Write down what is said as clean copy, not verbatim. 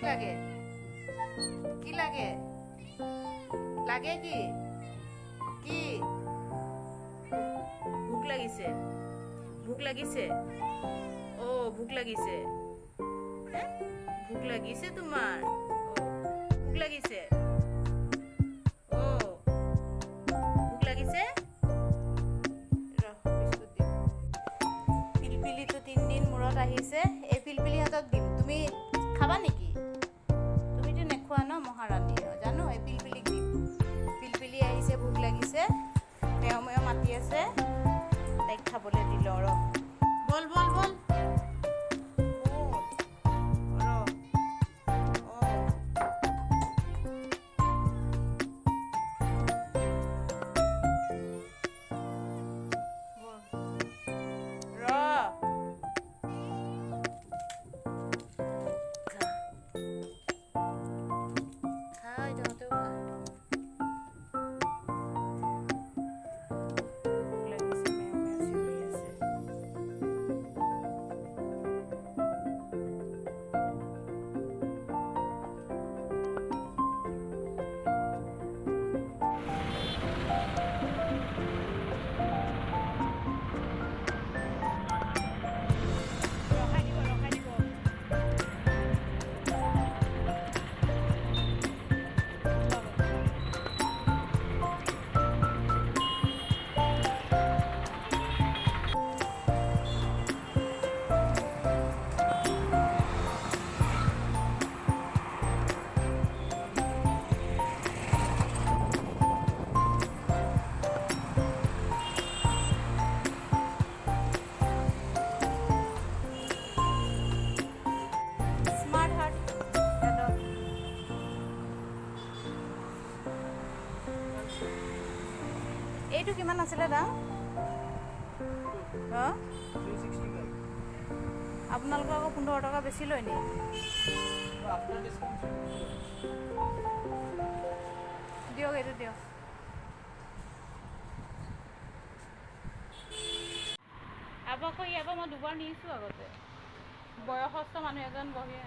লাগে কি লাগে লাগে কি কি ভোক লাগিছে ভোক লাগিছে ভোক লাগিছে ভোক লাগিছে তোমাৰ ভোক লাগিছে ভোক লাগিছে বিস্কুট দিম পিলপিলিটো 3 দিন মূৰত আহিছে এই পিলপিলিহঁতক দিম তুমি খাবা নেকি তুমিতো নেখোৱা ন মহাৰাণী জানো এই পিলপিলিক দিম পিলপিলি আহিছে ভোক লাগিছে মেও মেও মাতি আছে তাইক খাবলৈ দিলোঁ আৰু বল বল বল এইটো কিমান আছিলে দাম আপোনালোকৰ আকৌ 15 টকা বেছি লয় নি দিয়ক এইটো দিয়ক আকৌ ইয়াৰ পৰা মই দুবাৰ নিছোঁ আগতে বয়সস্থ মানুহ এজন বহি